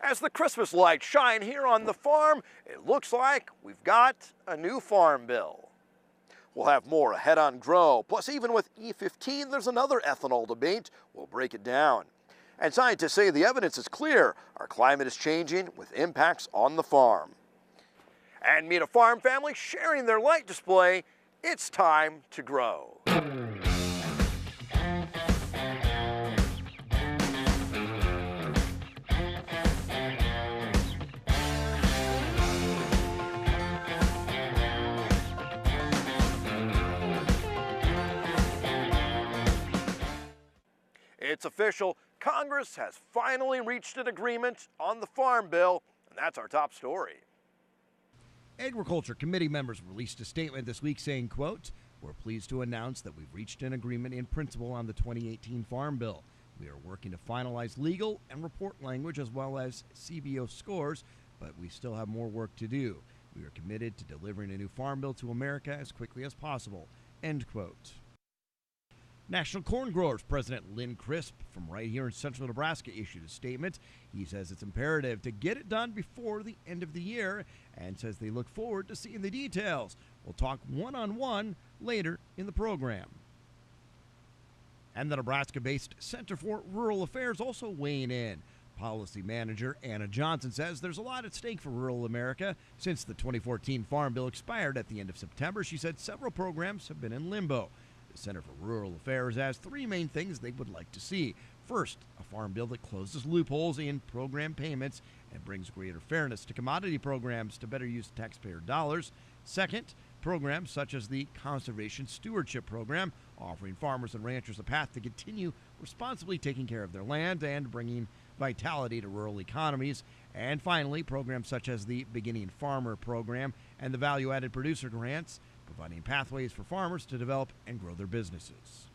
As the Christmas lights shine here on the farm, it looks like we've got a new farm bill. We'll have more ahead on Grow. Plus, even with E15, there's another ethanol debate. We'll break it down. And scientists say the evidence is clear. Our climate is changing with impacts on the farm. And meet a farm family sharing their light display. It's time to grow. It's official. Congress has finally reached an agreement on the Farm Bill, and that's our top story. Agriculture Committee members released a statement this week saying, quote, "We're pleased to announce that we've reached an agreement in principle on the 2018 Farm Bill. We are working to finalize legal and report language as well as CBO scores, but we still have more work to do. We are committed to delivering a new Farm Bill to America as quickly as possible." End quote. National Corn Growers President Lynn Crisp from right here in central Nebraska issued a statement. He says it's imperative to get it done before the end of the year and says they look forward to seeing the details. We'll talk one-on-one later in the program. And the Nebraska-based Center for Rural Affairs also weighing in. Policy manager Anna Johnson says there's a lot at stake for rural America. Since the 2014 Farm Bill expired at the end of September, she said several programs have been in limbo. The Center for Rural Affairs has three main things they would like to see. First, a farm bill that closes loopholes in program payments and brings greater fairness to commodity programs to better use taxpayer dollars. Second, programs such as the Conservation Stewardship Program, offering farmers and ranchers a path to continue responsibly taking care of their land and bringing vitality to rural economies. And finally, programs such as the Beginning Farmer Program and the Value-Added Producer Grants, providing pathways for farmers to develop and grow their businesses.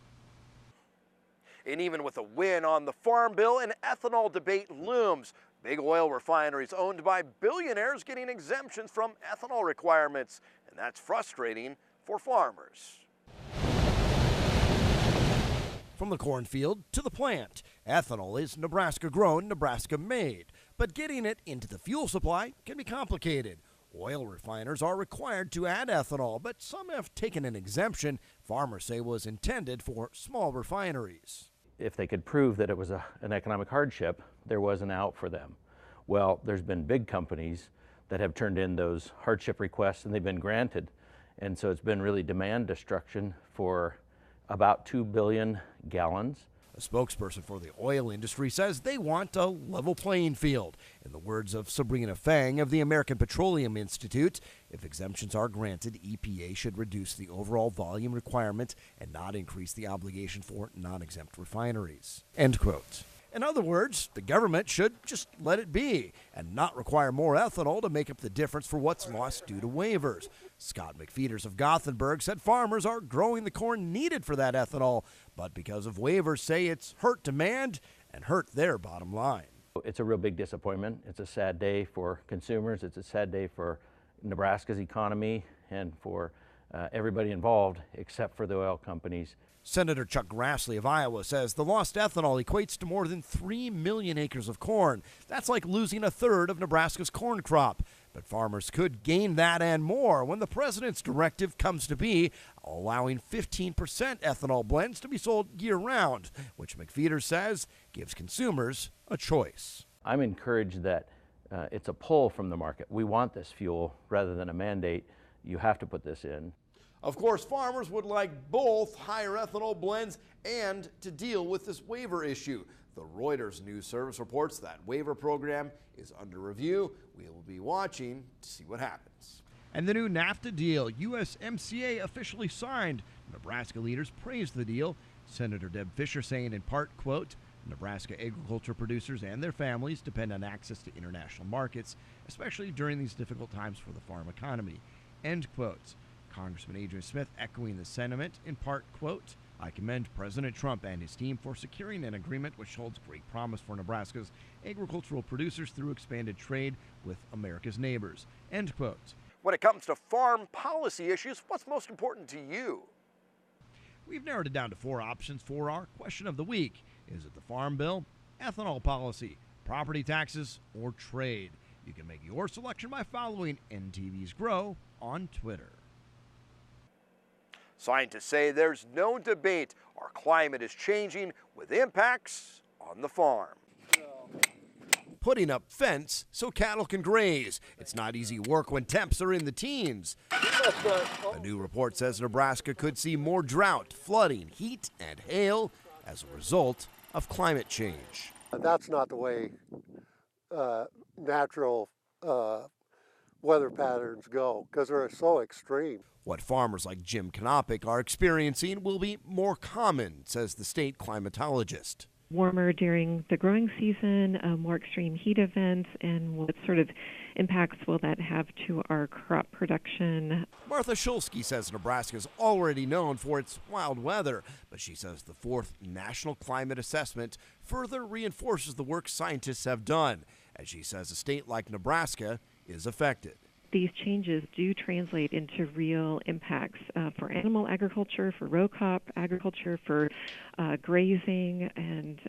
And even with a win on the Farm Bill, an ethanol debate looms. Big oil refineries owned by billionaires getting exemptions from ethanol requirements, and that's frustrating for farmers. From the cornfield to the plant, ethanol is Nebraska grown, Nebraska made. But getting it into the fuel supply can be complicated. Oil refiners are required to add ethanol, but some have taken an exemption farmers say was intended for small refineries. If they could prove that it was an economic hardship, there was an out for them. Well, there's been big companies that have turned in those hardship requests and they've been granted. And so it's been really demand destruction for about 2 billion gallons. A spokesperson for the oil industry says they want a level playing field. In the words of Sabrina Fang of the American Petroleum Institute, if exemptions are granted, EPA should reduce the overall volume requirement and not increase the obligation for non-exempt refineries. End quote. In other words, the government should just let it be and not require more ethanol to make up the difference for what's lost due to waivers. Scott McFeeters of Gothenburg said farmers are growing the corn needed for that ethanol, but because of waivers say it's hurt demand and hurt their bottom line. It's a real big disappointment. It's a sad day for consumers. It's a sad day for Nebraska's economy and for everybody involved except for the oil companies. Senator Chuck Grassley of Iowa says the lost ethanol equates to more than 3 million acres of corn. That's like losing a third of Nebraska's corn crop. But farmers could gain that and more when the president's directive comes to be, allowing 15% ethanol blends to be sold year-round, which McFeeters says gives consumers a choice. I'm encouraged that it's a pull from the market. We want this fuel rather than a mandate. You have to put this in. Of course, farmers would like both higher ethanol blends and to deal with this waiver issue. The Reuters news service reports that waiver program is under review. We will be watching to see what happens. And the new NAFTA deal, USMCA officially signed. Nebraska leaders praised the deal. Senator Deb Fischer saying in part, quote, "Nebraska agriculture producers and their families depend on access to international markets, especially during these difficult times for the farm economy." End quote. Congressman Adrian Smith echoing the sentiment in part, quote, "I commend President Trump and his team for securing an agreement which holds great promise for Nebraska's agricultural producers through expanded trade with America's neighbors." End quote. When it comes to farm policy issues, what's most important to you? We've narrowed it down to 4 options for our question of the week. Is it the Farm Bill, ethanol policy, property taxes, or trade. You can make your selection by following NTV's Grow on Twitter. Scientists say there's no debate our climate is changing with impacts on the farm. Putting up fence so cattle can graze. It's not easy work when temps are in the teens. A new report says Nebraska could see more drought, flooding, heat, and hail as a result of climate change. That's not the way natural weather patterns go, because they're so extreme. What farmers like Jim Knopick are experiencing will be more common, says the state climatologist. Warmer during the growing season, more extreme heat events, and what sort of impacts will that have to our crop production? Martha Shulsky says Nebraska is already known for its wild weather, but she says the fourth National Climate Assessment further reinforces the work scientists have done, as she says a state like Nebraska is affected. These changes do translate into real impacts for animal agriculture, for row crop agriculture, for grazing, and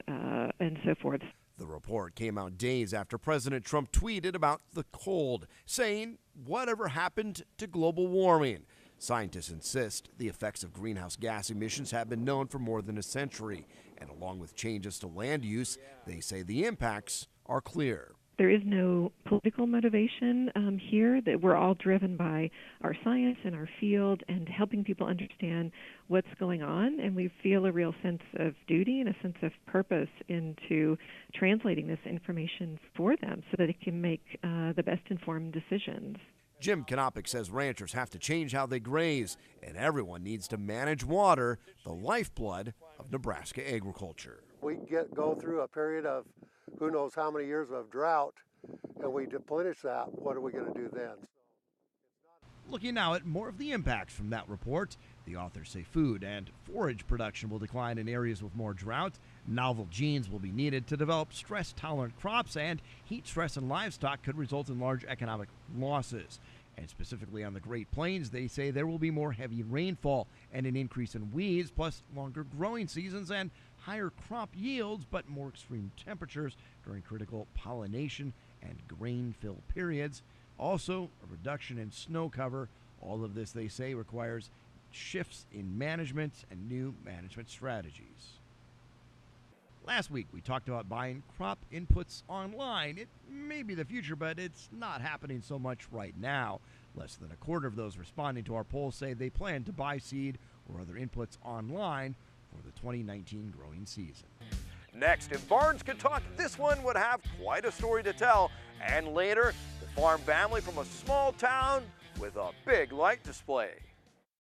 so forth. The report came out days after President Trump tweeted about the cold, saying, "Whatever happened to global warming?" Scientists insist the effects of greenhouse gas emissions have been known for more than a century, and along with changes to land use, they say the impacts are clear. There is no political motivation here, that we're all driven by our science and our field and helping people understand what's going on, and we feel a real sense of duty and a sense of purpose into translating this information for them so that they can make the best informed decisions. Jim Knopick says ranchers have to change how they graze, and everyone needs to manage water, the lifeblood of Nebraska agriculture. We go through a period of who knows how many years of drought, and we deplenish that. What are we going to do then? Looking now at more of the impacts from that report, the authors say food and forage production will decline in areas with more drought. Novel genes will be needed to develop stress-tolerant crops, and heat stress in livestock could result in large economic losses. And specifically on the Great Plains, they say there will be more heavy rainfall and an increase in weeds, plus longer growing seasons and higher crop yields, but more extreme temperatures during critical pollination and grain fill periods. Also, a reduction in snow cover. All of this, they say, requires shifts in management and new management strategies. Last week, we talked about buying crop inputs online. It may be the future, but it's not happening so much right now. Less than a quarter of those responding to our poll say they plan to buy seed or other inputs online for the 2019 growing season. Next, if Barnes could talk, this one would have quite a story to tell. And later, the farm family from a small town with a big light display.